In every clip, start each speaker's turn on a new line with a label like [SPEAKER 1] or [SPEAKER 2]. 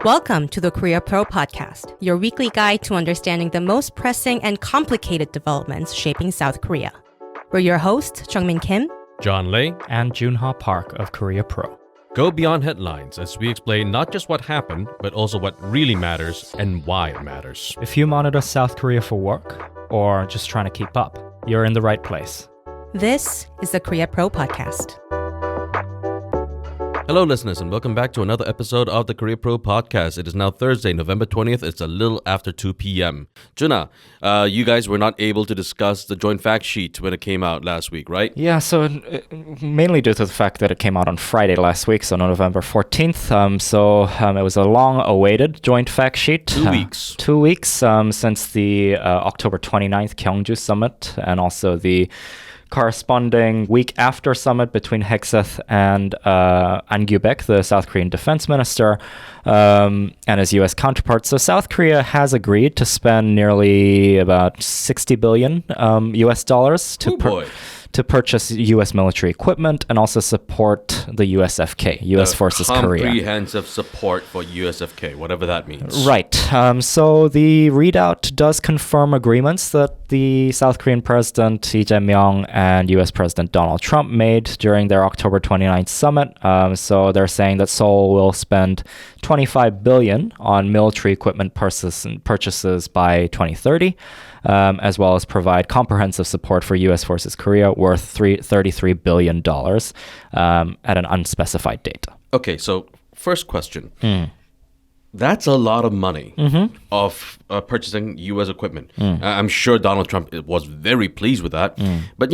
[SPEAKER 1] Welcome to the Korea Pro Podcast, your weekly guide to understanding the most pressing and complicated developments shaping South Korea. We're your hosts, Jungmin Kim,
[SPEAKER 2] John Lei,
[SPEAKER 3] and Joon Ha Park of Korea Pro.
[SPEAKER 2] Go beyond headlines as we explain not just what happened, but also what really matters and why it matters.
[SPEAKER 3] If you monitor South Korea for work or just trying to keep up, you're in the right place.
[SPEAKER 1] This is the Korea Pro Podcast.
[SPEAKER 2] Hello, listeners, and welcome back to another episode of the Korea Pro Podcast. It is now Thursday, November 20th. It's a little after 2 p.m. Joon Ha, you guys were not able to discuss the joint fact sheet when it came out last week, right?
[SPEAKER 3] Yeah, so mainly due to the fact that it came out on Friday last week, so November 14th. It was a long-awaited joint fact sheet.
[SPEAKER 2] 2 weeks.
[SPEAKER 3] 2 weeks since the October 29th Gyeongju Summit and also the corresponding week after summit between Hegseth and An Gyubek, the South Korean defense minister, and his U.S. counterpart. So South Korea has agreed to spend nearly about 60 billion US dollars to purchase U.S. military equipment and also support the USFK, U.S. Forces Korea.
[SPEAKER 2] Comprehensive support for USFK, whatever that means.
[SPEAKER 3] Right. So the readout does confirm agreements that the South Korean President Lee Jae-myung and U.S. President Donald Trump made during their October 29th summit. So they're saying that Seoul will spend 25 billion on military equipment purchases by 2030. As well as provide comprehensive support for U.S. Forces Korea worth $33 billion at an unspecified date.
[SPEAKER 2] Okay, so first question. That's a lot of money of purchasing U.S. equipment. I'm sure Donald Trump was very pleased with that. But,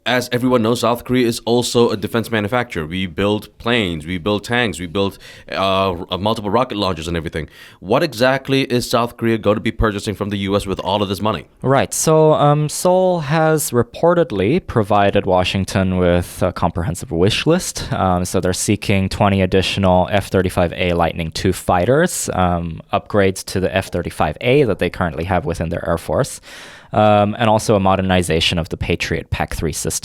[SPEAKER 2] as everyone knows, South Korea is also a defense manufacturer. We build planes, we build tanks, we build multiple rocket launchers and everything. What exactly is South Korea going to be purchasing from the U.S. with all of this money?
[SPEAKER 3] Right. So Seoul has reportedly provided Washington with a comprehensive wish list. So they're seeking 20 additional F-35A Lightning II fighters, upgrades to the F-35A that they currently have within their Air Force. And also a modernization of the Patriot PAC-3 systems.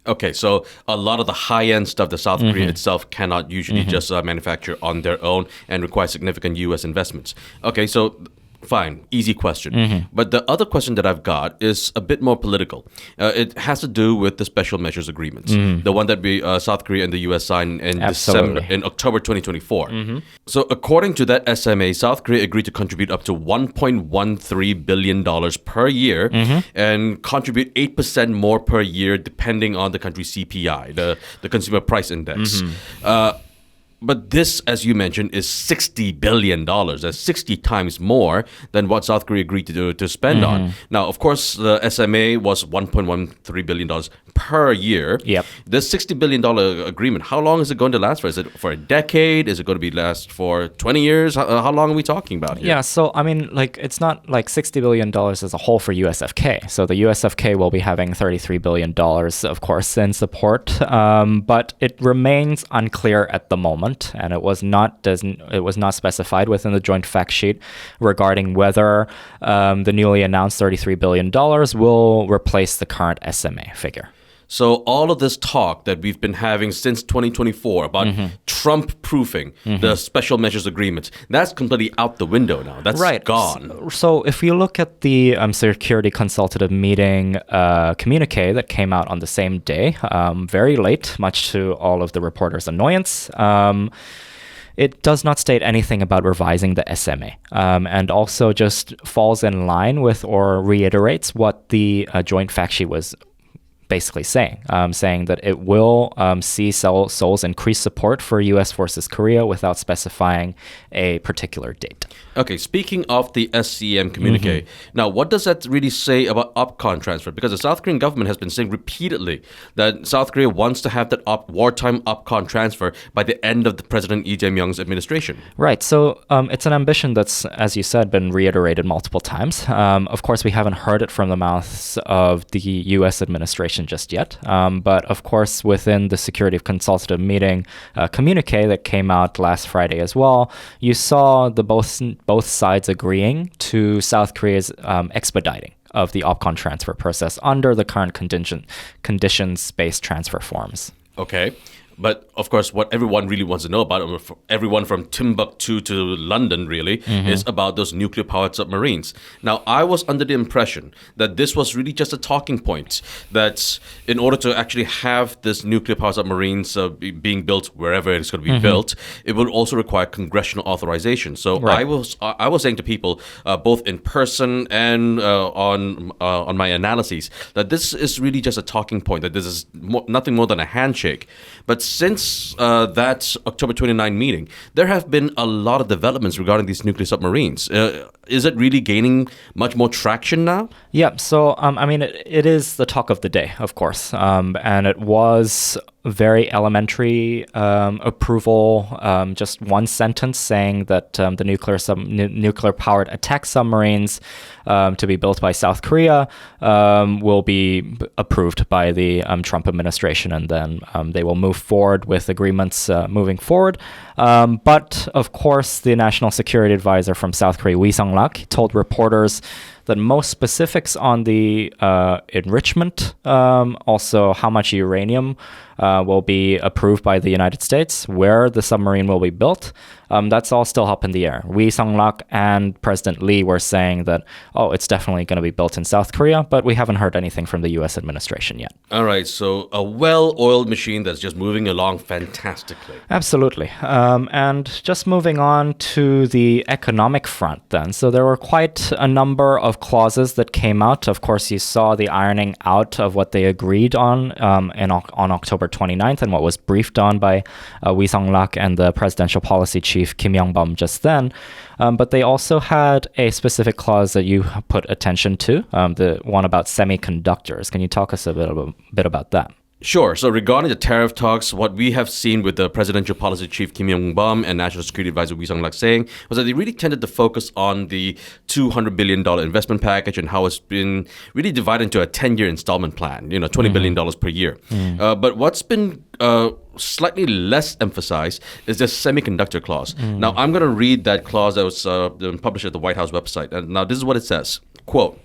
[SPEAKER 2] Okay, so a lot of the high-end stuff that South Korea itself cannot usually just manufacture on their own and require significant U.S. investments. Okay, so fine, easy question. But the other question that I've got is a bit more political. It has to do with the special measures agreements, the one that South Korea and the U.S. signed in October 2024. So according to that SMA, South Korea agreed to contribute up to $1.13 billion per year and contribute 8% more per year depending on the country's CPI, the Consumer Price Index. But this, as you mentioned, is $60 billion. That's 60 times more than what South Korea agreed to spend on. Now, of course, the SMA was $1.13 billion per year.
[SPEAKER 3] Yep.
[SPEAKER 2] This $60 billion agreement, how long is it going to last for? Is it for a decade? Is it going to last for 20 years? How long are we talking about here?
[SPEAKER 3] Yeah, so, it's not like $60 billion as a whole for USFK. So the USFK will be having $33 billion, of course, in support. But it remains unclear at the moment. And it was not specified within the joint fact sheet regarding whether the newly announced $33 billion will replace the current SMA figure.
[SPEAKER 2] So all of this talk that we've been having since 2024 about Trump-proofing the special measures agreements, that's completely out the window now. That's gone.
[SPEAKER 3] So if you look at the Security Consultative Meeting communique that came out on the same day, very late, much to all of the reporters' annoyance, it does not state anything about revising the SMA, and also just falls in line with or reiterates what the joint fact sheet was basically saying that it will see Seoul's increased support for U.S. Forces Korea without specifying a particular date.
[SPEAKER 2] Okay, speaking of the SCM communique, now what does that really say about OPCON transfer? Because the South Korean government has been saying repeatedly that South Korea wants to have that wartime OPCON transfer by the end of the President Lee Jae-myung's administration.
[SPEAKER 3] Right, so it's an ambition that's, as you said, been reiterated multiple times. Of course, we haven't heard it from the mouths of the U.S. administration just yet. But of course, within the Security Consultative Meeting communique that came out last Friday as well, you saw the both sides agreeing to South Korea's expediting of the OPCON transfer process under the current conditions-based transfer forms.
[SPEAKER 2] Okay. But of course, what everyone really wants to know about, everyone from Timbuktu to London really, is about those nuclear-powered submarines. Now, I was under the impression that this was really just a talking point, that in order to actually have this nuclear-powered submarines being built wherever it's going to be built, it will also require congressional authorization. So
[SPEAKER 3] Right.
[SPEAKER 2] I was saying to people, both in person and on my analyses, that this is really just a talking point, that this is nothing more than a handshake. But since that October 29 meeting, there have been a lot of developments regarding these nuclear submarines. Is it really gaining much more traction now?
[SPEAKER 3] Yeah, so I mean, it is the talk of the day, of course, and it was very elementary approval, just one sentence saying that the nuclear-powered attack submarines to be built by South Korea will be approved by the Trump administration, and then they will move forward with agreements moving forward. But of course, the National Security Advisor from South Korea, Lee Sung-rak, told reporters that most specifics on the enrichment, also how much uranium will be approved by the United States, where the submarine will be built, that's all still up in the air. Lee Sung-rak and President Lee were saying that, it's definitely going to be built in South Korea, but we haven't heard anything from the U.S. administration yet.
[SPEAKER 2] All right, so a well-oiled machine that's just moving along fantastically.
[SPEAKER 3] Absolutely. And just moving on to the economic front then. So there were quite a number of clauses that came out. Of course, you saw the ironing out of what they agreed on October 29th and what was briefed on by Wee Sung-rak and the presidential policy chief Kim Yong-bum just then. But they also had a specific clause that you put attention to, the one about semiconductors. Can you talk us a bit about that?
[SPEAKER 2] Sure. So regarding the tariff talks, what we have seen with the presidential policy chief Kim Yong-bum and National Security Advisor Wee Sung-rak saying was that they really tended to focus on the $200 billion investment package and how it's been really divided into a 10-year installment plan, $20 billion per year. But what's been slightly less emphasized is the semiconductor clause. Now, I'm going to read that clause that was published at the White House website. And now this is what it says. Quote,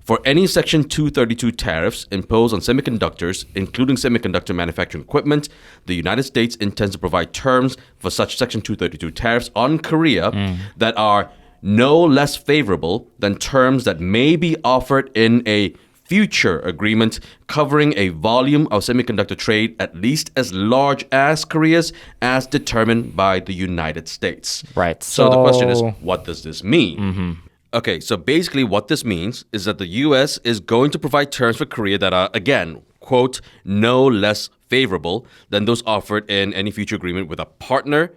[SPEAKER 2] "For any Section 232 tariffs imposed on semiconductors, including semiconductor manufacturing equipment, the United States intends to provide terms for such Section 232 tariffs on Korea that are no less favorable than terms that may be offered in a future agreement covering a volume of semiconductor trade at least as large as Korea's as determined by the United States."
[SPEAKER 3] Right.
[SPEAKER 2] So the question is, what does this mean? Okay, so basically what this means is that the U.S. is going to provide terms for Korea that are, again, quote, no less favorable than those offered in any future agreement with a partner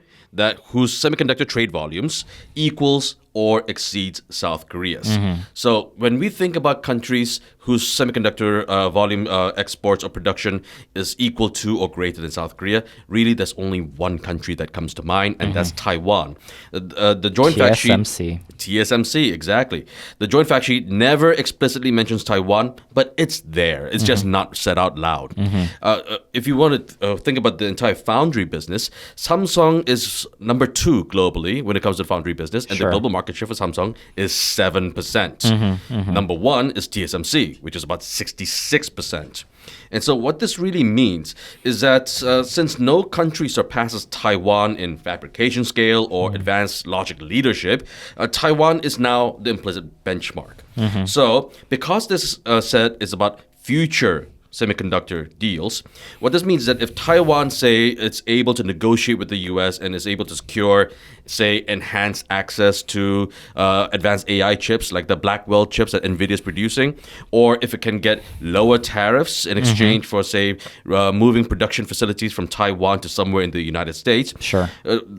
[SPEAKER 2] whose semiconductor trade volumes equals or exceeds South Korea's. So when we think about countries whose semiconductor volume exports or production is equal to or greater than South Korea, really there's only one country that comes to mind, and that's Taiwan. The joint fact sheet... TSMC, exactly. The joint fact sheet never explicitly mentions Taiwan, but it's there. It's just not said out loud. If you want to think about the entire foundry business, Samsung is number 2 globally when it comes to foundry business, and the global market share for Samsung is 7%. Number 1 is TSMC, which is about 66%. And so what this really means is that since no country surpasses Taiwan in fabrication scale or advanced logic leadership, Taiwan is now the implicit benchmark. So because this set is about future semiconductor deals, what this means is that if Taiwan, say, it's able to negotiate with the U.S. and is able to secure, say, enhanced access to advanced AI chips like the Blackwell chips that Nvidia is producing, or if it can get lower tariffs in exchange for, say, moving production facilities from Taiwan to somewhere in the United States,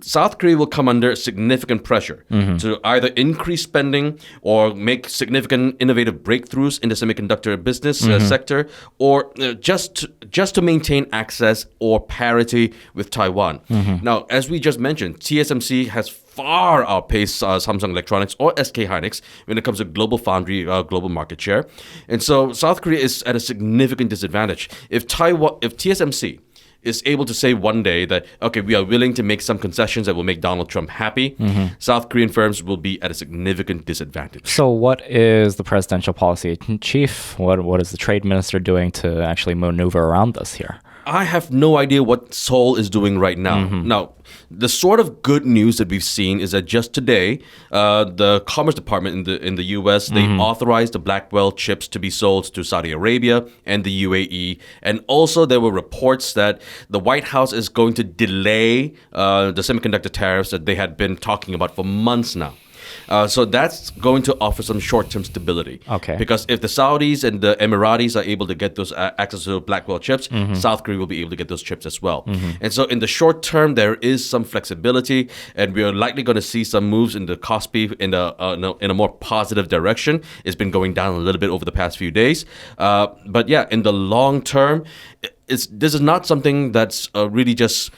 [SPEAKER 2] South Korea will come under significant pressure to either increase spending or make significant innovative breakthroughs in the semiconductor business sector, or just to maintain access or parity with Taiwan. Now, as we just mentioned, TSMC has far outpaced Samsung Electronics or SK Hynix when it comes to global foundry, global market share. And so South Korea is at a significant disadvantage. If TSMC is able to say one day that, okay, we are willing to make some concessions that will make Donald Trump happy, South Korean firms will be at a significant disadvantage.
[SPEAKER 3] So what is the presidential policy chief? What is the trade minister doing to actually maneuver around this here?
[SPEAKER 2] I have no idea what Seoul is doing right now. Now, the sort of good news that we've seen is that just today, the Commerce Department in the U.S. they authorized the Blackwell chips to be sold to Saudi Arabia and the UAE, and also there were reports that the White House is going to delay the semiconductor tariffs that they had been talking about for months now. So that's going to offer some short-term stability.
[SPEAKER 3] Okay.
[SPEAKER 2] Because if the Saudis and the Emiratis are able to get those access to Blackwell chips, South Korea will be able to get those chips as well. And so in the short term, there is some flexibility, and we are likely going to see some moves in the Kospi in a more positive direction. It's been going down a little bit over the past few days. But yeah, in the long term, this is not something that's really just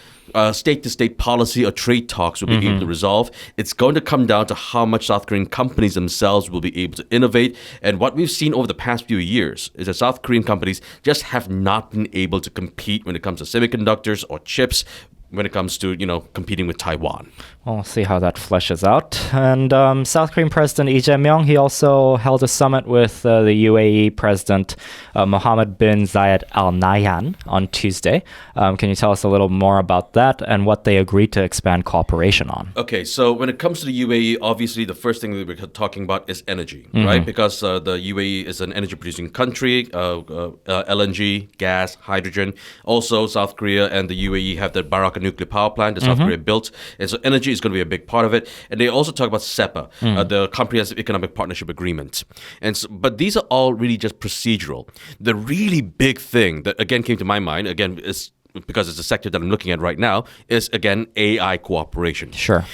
[SPEAKER 2] state-to-state policy or trade talks will be able to resolve. It's going to come down to how much South Korean companies themselves will be able to innovate. And what we've seen over the past few years is that South Korean companies just have not been able to compete when it comes to semiconductors or chips, when it comes to, competing with Taiwan.
[SPEAKER 3] We'll see how that fleshes out. And South Korean President Lee Jae-myung, he also held a summit with the UAE President Mohammed bin Zayed Al Nahyan on Tuesday. Can you tell us a little more about that and what they agreed to expand cooperation on?
[SPEAKER 2] Okay, so when it comes to the UAE, obviously the first thing that we're talking about is energy, right? Because the UAE is an energy-producing country, LNG, gas, hydrogen. Also, South Korea and the UAE have the Baraka nuclear power plant that South Korea built. And so energy is going to be a big part of it. And they also talk about SEPA, the Comprehensive Economic Partnership Agreement. And so, but these are all really just procedural. The really big thing that, again, came to my mind, again, is because it's a sector that I'm looking at right now, is, again, AI cooperation.
[SPEAKER 3] Sure.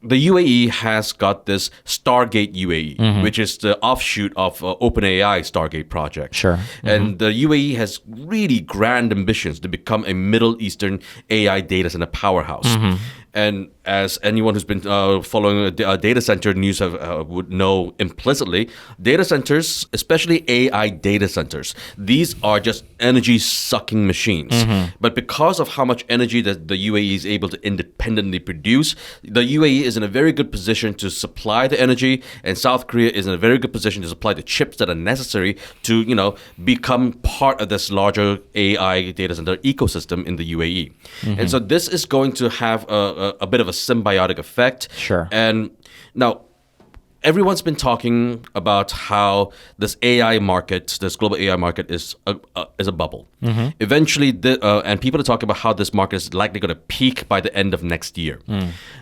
[SPEAKER 2] The UAE has got this Stargate UAE, which is the offshoot of OpenAI Stargate project.
[SPEAKER 3] Sure.
[SPEAKER 2] And the UAE has really grand ambitions to become a Middle Eastern AI data center powerhouse. And as anyone who's been following data center news would know implicitly, data centers, especially AI data centers, these are just energy-sucking machines. But because of how much energy that the UAE is able to independently produce, the UAE is in a very good position to supply the energy, and South Korea is in a very good position to supply the chips that are necessary to, become part of this larger AI data center ecosystem in the UAE. And so this is going to have a bit of a symbiotic effect.
[SPEAKER 3] Sure.
[SPEAKER 2] And now, everyone's been talking about how this AI market, this global AI market, is a bubble. Eventually, and people are talking about how this market is likely going to peak by the end of next year.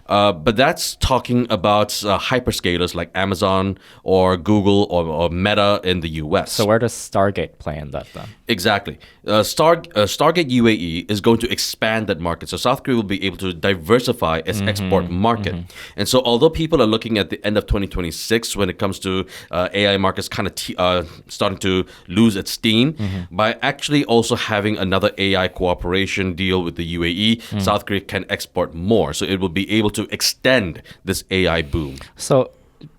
[SPEAKER 2] But that's talking about hyperscalers like Amazon or Google or Meta in the US.
[SPEAKER 3] So where does Stargate play in that then?
[SPEAKER 2] Exactly. Stargate UAE is going to expand that market. So South Korea will be able to diversify its export market. And so although people are looking at the end of 2026 when it comes to AI markets kind of starting to lose its steam, by actually also having another AI cooperation deal with the UAE, South Korea can export more. So it will be able to extend this AI boom.
[SPEAKER 3] So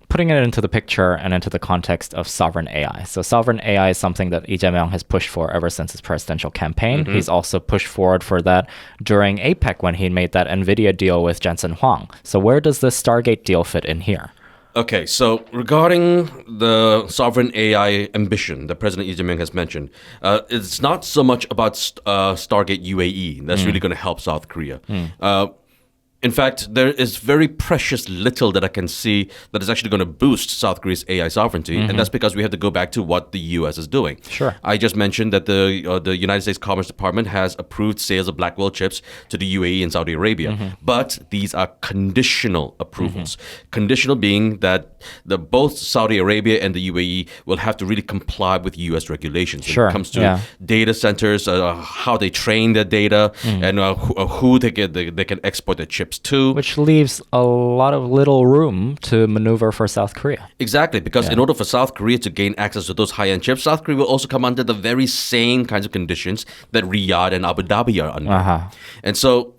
[SPEAKER 3] putting it into the picture and into the context of sovereign AI. So sovereign AI is something that Lee Jae-myung has pushed for ever since his presidential campaign. He's also pushed forward for that during APEC when he made that Nvidia deal with Jensen Huang. So where does this Stargate deal fit in here?
[SPEAKER 2] Okay, so regarding the sovereign AI ambition that President Lee Jae-myung has mentioned, it's not so much about Stargate UAE that's really going to help South Korea. In fact, there is very precious little that I can see that is actually going to boost South Korea's AI sovereignty, and that's because we have to go back to what the U.S. is doing.
[SPEAKER 3] Sure.
[SPEAKER 2] I just mentioned that the United States Commerce Department has approved sales of Blackwell chips to the UAE and Saudi Arabia, but these are conditional approvals. Conditional being that both Saudi Arabia and the UAE will have to really comply with U.S. regulations when it comes to data centers, how they train their data, and who they can export their chips to.
[SPEAKER 3] Which leaves a lot of little room to maneuver for South Korea.
[SPEAKER 2] Exactly, because in order for South Korea to gain access to those high-end chips, South Korea will also come under the very same kinds of conditions that Riyadh and Abu Dhabi are under. And so,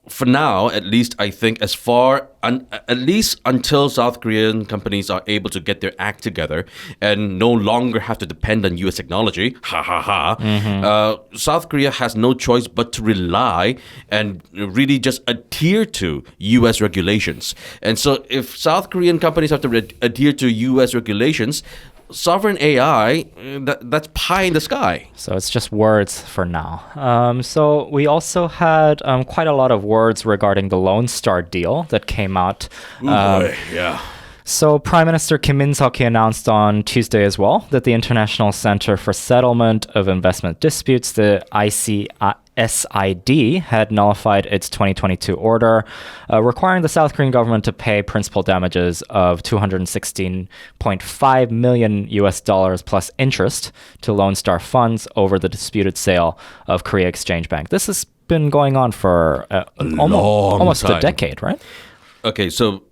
[SPEAKER 2] for now, at least, I think at least until South Korean companies are able to get their act together and no longer have to depend on U.S. technology, South Korea has no choice but to rely and really just adhere to U.S. regulations. And so if South Korean companies have to adhere to U.S. regulations, sovereign AI, that's pie in the sky.
[SPEAKER 3] So it's just words for now. So we also had quite a lot of words regarding the Lone Star deal that came out.
[SPEAKER 2] Yeah.
[SPEAKER 3] So Prime Minister Kim Min-seok announced on Tuesday as well that the International Center for Settlement of Investment Disputes, the ICSID, had nullified its 2022 order requiring the South Korean government to pay principal damages of $216.5 million plus interest to Lone Star funds over the disputed sale of Korea Exchange Bank. This has been going on for almost a decade, right?
[SPEAKER 2] Okay, so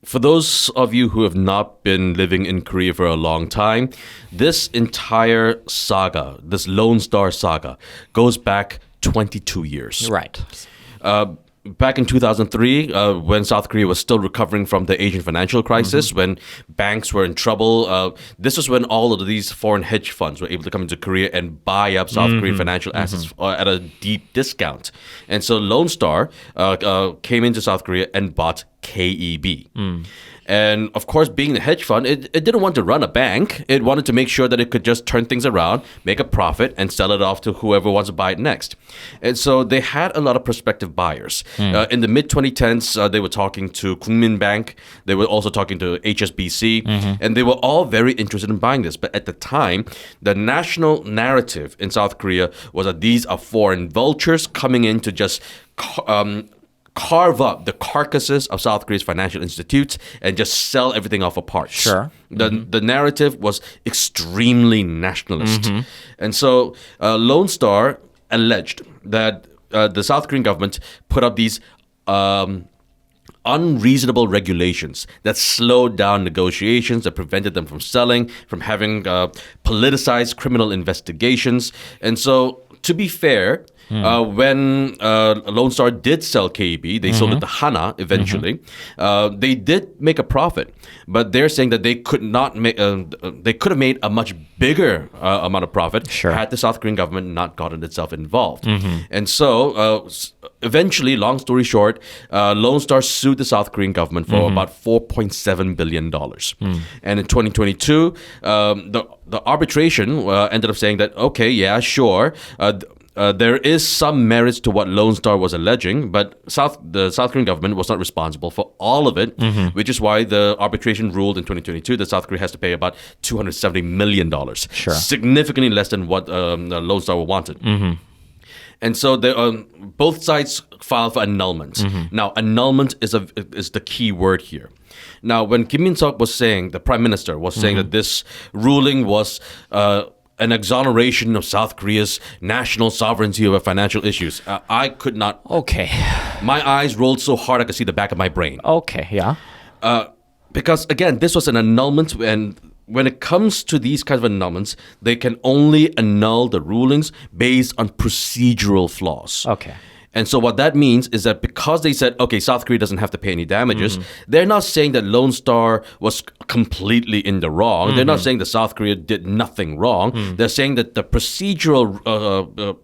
[SPEAKER 2] for those of you who have not been living in Korea for a long time, this entire saga, this Lone Star saga, goes back 22 years.
[SPEAKER 3] Right.
[SPEAKER 2] Back in 2003, when South Korea was still recovering from the Asian financial crisis, when banks were in trouble, this was when all of these foreign hedge funds were able to come into Korea and buy up South Korean financial assets at a deep discount. And so Lone Star came into South Korea and bought KEB. And of course, being a hedge fund, it didn't want to run a bank. It wanted to make sure that it could just turn things around, make a profit, and sell it off to whoever wants to buy it next. And so they had a lot of prospective buyers. In the mid-2010s, they were talking to Kookmin Bank. They were also talking to HSBC. And they were all very interested in buying this. But at the time, the national narrative in South Korea was that these are foreign vultures coming in to just carve up the carcasses of South Korea's financial institutes and just sell everything off of parts.
[SPEAKER 3] Sure.
[SPEAKER 2] The narrative was extremely nationalist. And so Lone Star alleged that the South Korean government put up these unreasonable regulations that slowed down negotiations, that prevented them from selling, from having politicized criminal investigations. And so, to be fair, when Lone Star did sell KEB, they sold it to Hana eventually. They did make a profit, but they're saying that they could not make. They could have made a much bigger amount of profit had the South Korean government not gotten itself involved. And so, eventually, long story short, Lone Star sued the South Korean government for about $4.7 billion. And in 2022, the arbitration ended up saying that, okay, yeah, sure. There is some merits to what Lone Star was alleging, but the South Korean government was not responsible for all of it, which is why the arbitration ruled in 2022 that South Korea has to pay about $270 million, significantly less than what Lone Star wanted. And so both sides filed for annulment. Now, annulment is the key word here. Now, when Kim Min-seok was saying, the prime minister was saying that this ruling was an exoneration of South Korea's national sovereignty over financial issues, I could not.
[SPEAKER 3] Okay.
[SPEAKER 2] My eyes rolled so hard I could see the back of my brain.
[SPEAKER 3] Okay, yeah.
[SPEAKER 2] Because, again, this was an annulment, and when it comes to these kinds of annulments, they can only annul the rulings based on procedural flaws.
[SPEAKER 3] Okay.
[SPEAKER 2] And so what that means is that because they said, okay, South Korea doesn't have to pay any damages, they're not saying that Lone Star was completely in the wrong. They're not saying that South Korea did nothing wrong. They're saying that the procedural,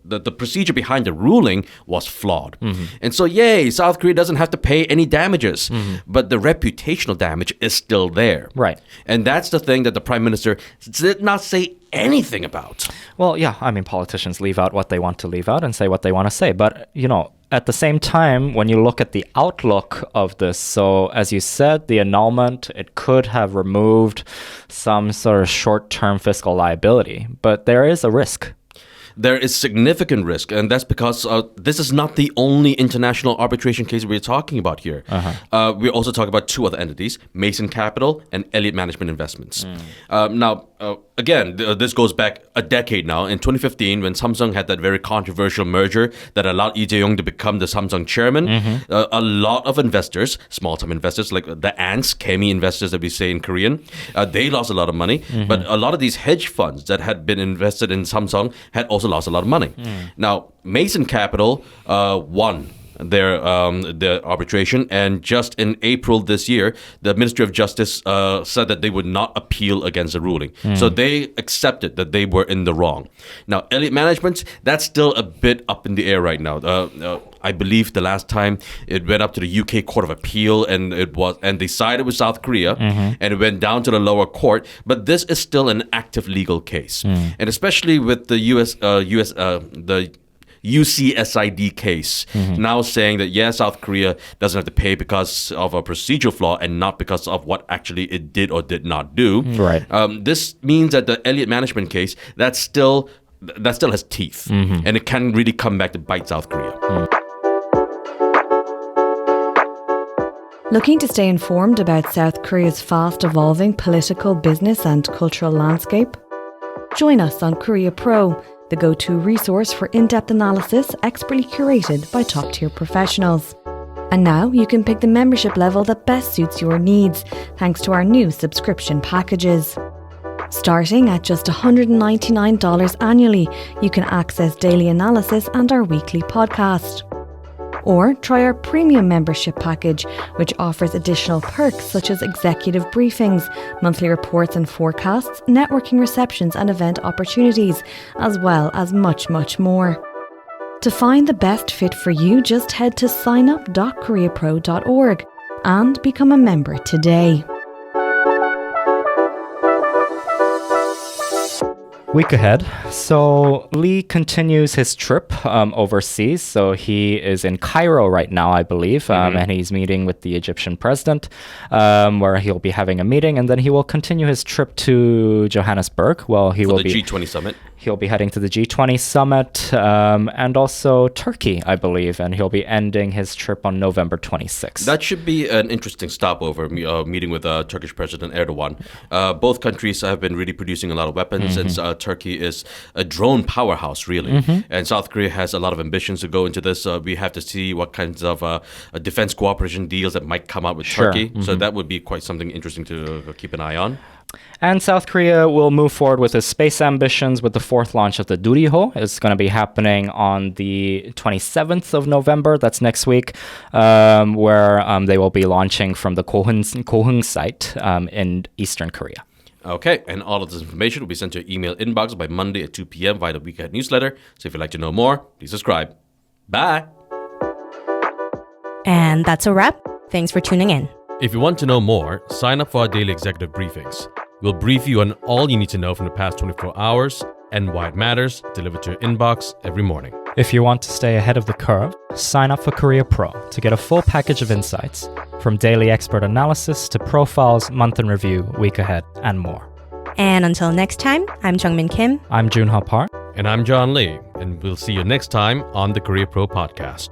[SPEAKER 2] the procedure behind the ruling was flawed. And so, yay, South Korea doesn't have to pay any damages, but the reputational damage is still there.
[SPEAKER 3] Right.
[SPEAKER 2] And that's the thing that the prime minister did not say anything about.
[SPEAKER 3] Well, yeah, I mean, politicians leave out what they want to leave out and say what they want to say. But, at the same time, when you look at the outlook of this, so as you said, the annulment, it could have removed some sort of short-term fiscal liability. But there is a risk.
[SPEAKER 2] There is significant risk, and that's because this is not the only international arbitration case we're talking about here. We're also talking about two other entities, Mason Capital and Elliott Management Investments. Now, again, this goes back a decade now. In 2015, when Samsung had that very controversial merger that allowed Lee Jae-yong to become the Samsung chairman, a lot of investors, small-time investors, like the ants, Kemi investors that we say in Korean, they lost a lot of money. But a lot of these hedge funds that had been invested in Samsung had also lost a lot of money. Now, Mason Capital won their arbitration, and just in April this year, the Ministry of Justice said that they would not appeal against the ruling. So they accepted that they were in the wrong. Now, Elliott Management, that's still a bit up in the air right now. I believe the last time it went up to the UK Court of Appeal, and they sided with South Korea, and it went down to the lower court. But this is still an active legal case, and especially with the the UCSID case now saying that South Korea doesn't have to pay because of a procedural flaw and not because of what actually it did or did not do.
[SPEAKER 3] Right.
[SPEAKER 2] This means that the Elliott Management case that still has teeth, and it can really come back to bite South Korea.
[SPEAKER 4] Looking to stay informed about South Korea's fast evolving political, business and cultural landscape? Join us on Korea Pro, the go-to resource for in-depth analysis expertly curated by top-tier professionals. And now you can pick the membership level that best suits your needs, thanks to our new subscription packages. Starting at just $199 annually, you can access daily analysis and our weekly podcast. Or try our premium membership package, which offers additional perks such as executive briefings, monthly reports and forecasts, networking receptions and event opportunities, as well as much, much more. To find the best fit for you, just head to signup.koreapro.org and become a member today.
[SPEAKER 3] Week ahead. So Lee continues his trip overseas. So he is in Cairo right now, I believe, and he's meeting with the Egyptian president, where he'll be having a meeting, and then he will continue his trip to Johannesburg. Well, he will
[SPEAKER 2] the
[SPEAKER 3] be
[SPEAKER 2] G20 summit.
[SPEAKER 3] He'll be heading to the G20 summit and also Turkey, I believe, and he'll be ending his trip on November 26th.
[SPEAKER 2] That should be an interesting stopover, meeting with Turkish President Erdogan. Both countries have been really producing a lot of weapons, since Turkey is a drone powerhouse, really. And South Korea has a lot of ambitions to go into this. We have to see what kinds of defense cooperation deals that might come out with Turkey. So that would be quite something interesting to keep an eye on.
[SPEAKER 3] And South Korea will move forward with its space ambitions with the fourth launch of the Duriho. It's going to be happening on the 27th of November. That's next week, where they will be launching from the Kohung site in Eastern Korea.
[SPEAKER 2] Okay, and all of this information will be sent to your email inbox by Monday at 2 p.m. via the Week Ahead newsletter. So if you'd like to know more, please subscribe. Bye!
[SPEAKER 1] And that's a wrap. Thanks for tuning in.
[SPEAKER 5] If you want to know more, sign up for our daily executive briefings. We'll brief you on all you need to know from the past 24 hours and why it matters, delivered to your inbox every morning.
[SPEAKER 6] If you want to stay ahead of the curve, sign up for Korea Pro to get a full package of insights, from daily expert analysis to profiles, month in review, week ahead, and more.
[SPEAKER 1] And until next time, I'm Jungmin Kim.
[SPEAKER 6] I'm Joon Ha Park.
[SPEAKER 5] And I'm John Lee, and we'll see you next time on the Korea Pro Podcast.